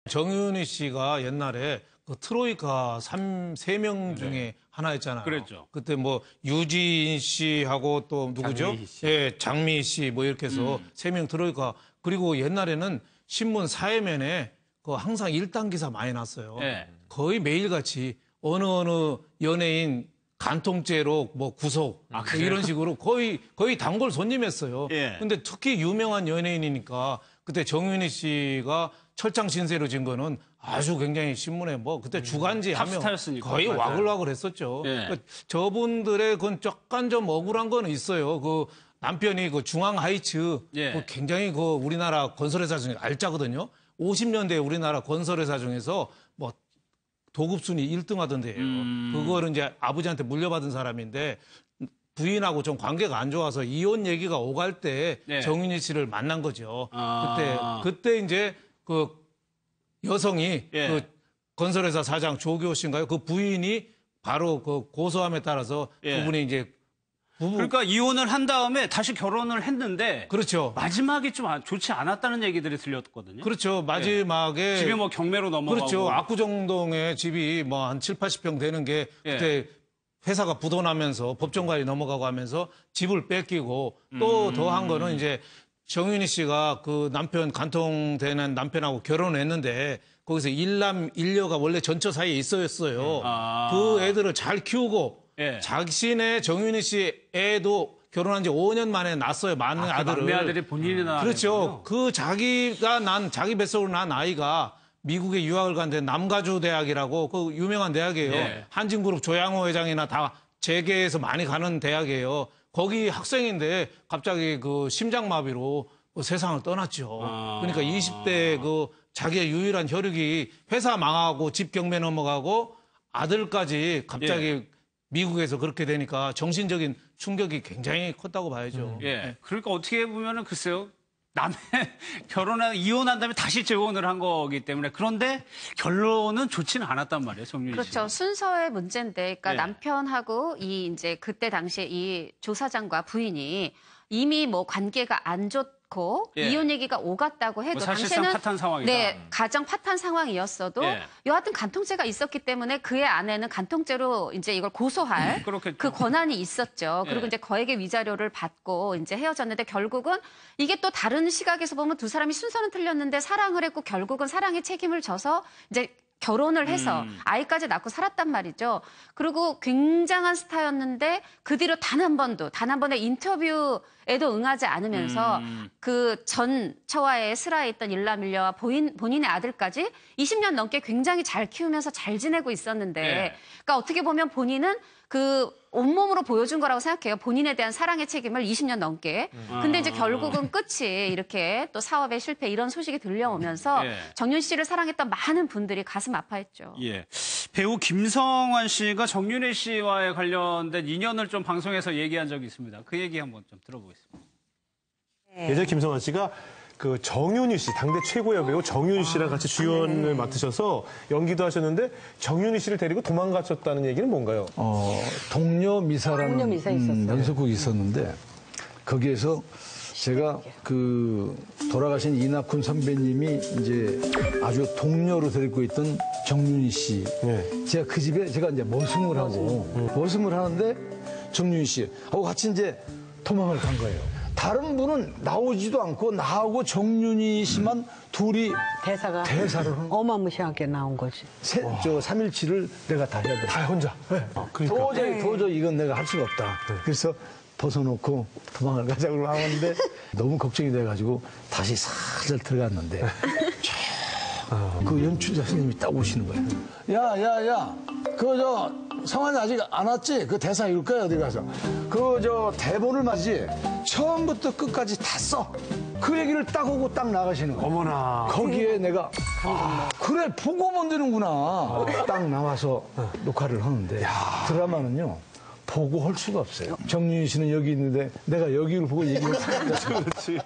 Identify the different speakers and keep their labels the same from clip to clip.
Speaker 1: 정윤희 씨가 옛날에 그 트로이카 3명 중에 하나였잖아요.
Speaker 2: 그랬죠.
Speaker 1: 그때 뭐 유진 씨하고 또 누구죠?
Speaker 3: 장미희 씨.
Speaker 1: 예, 장미희 씨 뭐 이렇게 해서 3명 트로이카. 그리고 옛날에는 신문 사회면에 그 항상 일당 기사 많이 났어요.
Speaker 2: 예.
Speaker 1: 거의 매일같이 어느 연예인 간통죄로 뭐 구속 뭐 이런 식으로 거의 단골 손님이었어요.
Speaker 2: 예.
Speaker 1: 근데 특히 유명한 연예인이니까 그때 정윤희 씨가 철장 신세로 진 거는 아주 굉장히 신문에 뭐 그때 주간지 하면
Speaker 2: 탑스타였으니까.
Speaker 1: 거의
Speaker 2: 맞아요.
Speaker 1: 와글와글 했었죠.
Speaker 2: 예.
Speaker 1: 그러니까 저분들의 그건 약간 좀 억울한 건 있어요. 그 남편이 그 중앙 하이츠
Speaker 2: 예.
Speaker 1: 그 굉장히 그 우리나라 건설회사 중에 알짜거든요. 50년대 우리나라 건설회사 중에서 뭐 도급 순위 1등 하던데요. 그거를 이제 아버지한테 물려받은 사람인데 부인하고 좀 관계가 안 좋아서 이혼 얘기가 오갈 때
Speaker 2: 네.
Speaker 1: 정윤희 씨를 만난 거죠.
Speaker 2: 아.
Speaker 1: 그때 이제 그 여성이
Speaker 2: 예.
Speaker 1: 그 건설회사 사장 조교 씨인가요? 그 부인이 바로 그 고소함에 따라서
Speaker 2: 예.
Speaker 1: 그분이 이제 부부
Speaker 2: 그러니까 이혼을 한 다음에 다시 결혼을 했는데
Speaker 1: 그렇죠.
Speaker 2: 마지막이 좀 좋지 않았다는 얘기들이 들렸거든요.
Speaker 1: 그렇죠. 마지막에
Speaker 2: 집이 뭐 경매로 넘어가고.
Speaker 1: 그렇죠. 압구정동에 집이 뭐 한 7, 80평 되는 게 그때 회사가 부도나면서 법정관이 넘어가고 하면서 집을 뺏기고 또 더한 거는 이제 정윤희 씨가 그 남편 간통되는 남편하고 결혼했는데 거기서 일남 일녀가 원래 전처 사이에 있었어요.
Speaker 2: 아.
Speaker 1: 그 애들을 잘 키우고
Speaker 2: 예.
Speaker 1: 자신의 정윤희 씨 애도 결혼한 지 5년 만에 낳았어요. 많은
Speaker 2: 그
Speaker 1: 아들을.
Speaker 2: 막내 아들이 본인이 낳은
Speaker 1: 그렇죠. 그 자기 뱃속으로 난 아이가 미국에 유학을 간데 남가주 대학이라고 그 유명한 대학이에요.
Speaker 2: 네.
Speaker 1: 한진그룹 조양호 회장이나 다 재계에서 많이 가는 대학이에요. 거기 학생인데 갑자기 그 심장마비로 세상을 떠났죠.
Speaker 2: 아.
Speaker 1: 그러니까 20대 그 자기의 유일한 혈육이 회사 망하고 집 경매 넘어가고 아들까지 갑자기 미국에서 그렇게 되니까 정신적인 충격이 굉장히 컸다고 봐야죠.
Speaker 2: 예. 그러니까 어떻게 보면은 글쎄요. 남의 이혼한 다음에 다시 재혼을 한 거기 때문에 그런데 결론은 좋지는 않았단 말이에요, 정윤희 씨.
Speaker 4: 그렇죠. 순서의 문제인데, 그러니까
Speaker 2: 예.
Speaker 4: 남편하고 이 이제 그때 당시에 이 조사장과 부인이 이미 뭐 관계가 안 좋고
Speaker 2: 예.
Speaker 4: 이혼 얘기가 오갔다고 해도
Speaker 2: 뭐 사실상
Speaker 4: 당시에는
Speaker 2: 파탄 상황이다.
Speaker 4: 네, 가정 파탄 상황이었어도
Speaker 2: 예.
Speaker 4: 여하튼 간통죄가 있었기 때문에 그의 아내는 간통죄로 이제 이걸 고소할
Speaker 2: 그렇겠죠.
Speaker 4: 그 권한이 있었죠. 그리고
Speaker 2: 예.
Speaker 4: 이제 거액의 위자료를 받고 이제 헤어졌는데 결국은 이게 또 다른 시각에서 보면 두 사람이 순서는 틀렸는데 사랑을 했고 결국은 사랑의 책임을 져서 이제 결혼을 해서 아이까지 낳고 살았단 말이죠. 그리고 굉장한 스타였는데 그 뒤로 단 한 번의 인터뷰에도 응하지 않으면서 그 전 처와의 슬하에 있던 일남일녀와 본인의 아들까지 20년 넘게 굉장히 잘 키우면서 잘 지내고 있었는데
Speaker 2: 네.
Speaker 4: 그러니까 어떻게 보면 본인은 그 온몸으로 보여준 거라고 생각해요. 본인에 대한 사랑의 책임을 20년 넘게. 근데 이제 결국은 끝이 이렇게 또 사업의 실패 이런 소식이 들려오면서
Speaker 2: 예.
Speaker 4: 정윤 씨를 사랑했던 많은 분들이 가슴 아파했죠.
Speaker 2: 예. 배우 김성환 씨가 정윤희 씨와의 관련된 인연을 좀 방송에서 얘기한 적이 있습니다. 그 얘기 한번 좀 들어보겠습니다.
Speaker 3: 예전에 김성환 씨가 그 정윤희 씨, 당대 최고의 배우 정윤희 씨랑 같이 주연을 맡으셔서 연기도 하셨는데 정윤희 씨를 데리고 도망가셨다는 얘기는 뭔가요?
Speaker 5: 동료 미사라는
Speaker 6: 동료 미사 있었어요.
Speaker 5: 연속극이 있었는데 거기에서 제가 그 돌아가신 이낙훈 선배님이 이제 아주 동료로 데리고 있던 정윤희 씨. 제가 그 집에 제가 이제 머슴을 하는데 정윤희 씨하고 같이 이제 도망을 간 거예요. 다른 분은 나오지도 않고 나하고 정윤희 씨만 둘이
Speaker 6: 대사를 어마무시하게 나온 거지.
Speaker 5: 3일치를 내가 다 해야 돼.
Speaker 3: 다 혼자.
Speaker 5: 도저히 이건 내가 할 수가 없다. 그래서 벗어놓고 도망을 가자고 하는데 너무 걱정이 돼가지고 다시 살살 들어갔는데 그 연출자 선생님이 딱 오시는 거예요. 야, 성환이 아직 안 왔지? 그 대사 읽을 거야, 어디 가서. 대본을 맞지? 처음부터 끝까지 다 써. 그 얘기를 딱 오고 딱 나가시는 거예요.
Speaker 3: 어머나.
Speaker 5: 거기에 내가, 그래, 보고 만드는구나. 딱 나와서 녹화를 하는데, 드라마는요, 보고 할 수가 없어요. 정윤희 씨는 여기 있는데, 내가 여기를 보고 얘기를 하는
Speaker 3: 그렇지.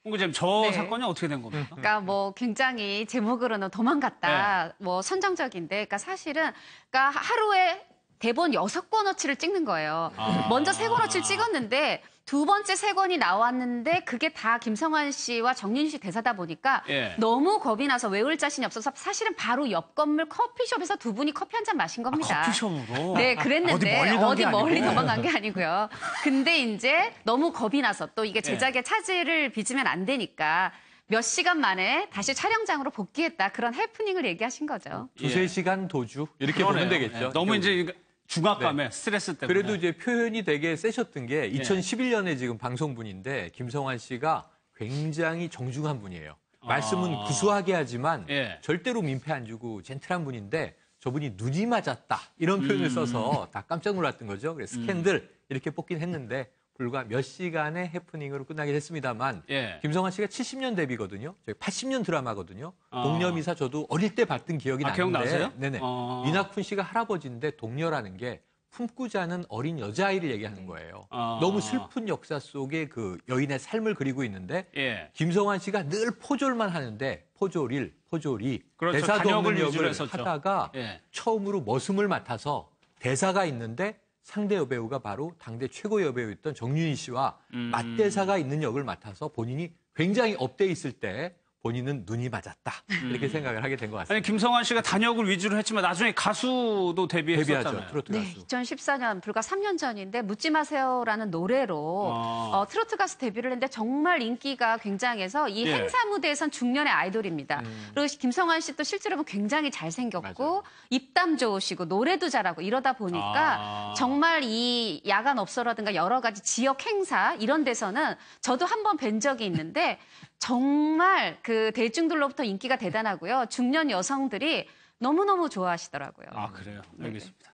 Speaker 2: 홍구님, 저
Speaker 4: 네.
Speaker 2: 사건이 어떻게 된 겁니까?
Speaker 4: 그러니까 뭐 굉장히 제목으로는 도망갔다, 뭐 선정적인데, 그러니까 사실은 그러니까 하루에 대본 6권어치를 찍는 거예요. 먼저 3권어치를 찍었는데 두 번째 3권이 나왔는데 그게 다 김성환 씨와 정윤희 씨 대사다 보니까
Speaker 2: 예.
Speaker 4: 너무 겁이 나서 외울 자신이 없어서 사실은 바로 옆 건물 커피숍에서 두 분이 커피 한 잔 마신 겁니다.
Speaker 2: 커피숍으로?
Speaker 4: 네, 그랬는데
Speaker 2: 어디 멀리 간게
Speaker 4: 멀리
Speaker 2: 아니고.
Speaker 4: 도망간 게 아니고요. 근데 이제 너무 겁이 나서 또 이게
Speaker 2: 예.
Speaker 4: 제작의 차질을 빚으면 안 되니까 몇 시간 만에 다시 촬영장으로 복귀했다. 그런 해프닝을 얘기하신 거죠.
Speaker 7: 두세 시간 도주 이렇게 보면 되겠죠.
Speaker 2: 예. 너무 이제 중압감에
Speaker 7: 네.
Speaker 2: 스트레스 때문에.
Speaker 7: 그래도 이제 표현이 되게 세셨던 게 2011년에 지금 방송분인데 김성환 씨가 굉장히 정중한 분이에요. 말씀은 구수하게 하지만
Speaker 2: 예.
Speaker 7: 절대로 민폐 안 주고 젠틀한 분인데 저분이 눈이 맞았다 이런 표현을 써서 다 깜짝 놀랐던 거죠. 그래서 스캔들 이렇게 뽑긴 했는데 불과 몇 시간의 해프닝으로 끝나긴 했습니다만
Speaker 2: 예.
Speaker 7: 김성환 씨가 70년 데뷔거든요. 저희 80년 드라마거든요. 동녀미사 저도 어릴 때 봤던 기억이 나는데
Speaker 2: 기억나세요?
Speaker 7: 네네. 이낙훈 씨가 할아버지인데 동녀라는 게 품고 자는 어린 여자아이를 얘기하는 거예요. 너무 슬픈 역사 속에 그 여인의 삶을 그리고 있는데
Speaker 2: 예.
Speaker 7: 김성환 씨가 늘 포졸만 하는데 포졸이
Speaker 2: 그렇죠.
Speaker 7: 대사도
Speaker 2: 단역을
Speaker 7: 없는
Speaker 2: 위주로
Speaker 7: 역을
Speaker 2: 했었죠.
Speaker 7: 하다가
Speaker 2: 예.
Speaker 7: 처음으로 머슴을 맡아서 대사가 있는데 상대 여배우가 바로 당대 최고 여배우였던 정윤희 씨와 맞대사가 있는 역을 맡아서 본인이 굉장히 업돼 있을 때 본인은 눈이 맞았다 이렇게 생각을 하게 된 것 같습니다.
Speaker 2: 아니 김성환 씨가 단역을 위주로 했지만 나중에 가수도 데뷔했었잖아요.
Speaker 7: 데뷔하죠. 트로트
Speaker 4: 네,
Speaker 7: 가수.
Speaker 4: 2014년 불과 3년 전인데 묻지 마세요라는 노래로 트로트 가수 데뷔를 했는데 정말 인기가 굉장해서 이
Speaker 2: 예.
Speaker 4: 행사 무대에선 중년의 아이돌입니다. 그리고 김성환 씨도 실제로 보면 굉장히 잘생겼고
Speaker 7: 맞아요.
Speaker 4: 입담 좋으시고 노래도 잘하고 이러다 보니까 정말 이 야간 업소라든가 여러 가지 지역 행사 이런 데서는 저도 한 번 뵌 적이 있는데 정말 그 대중들로부터 인기가 대단하고요. 중년 여성들이 너무너무 좋아하시더라고요.
Speaker 2: 아 그래요. 알겠습니다.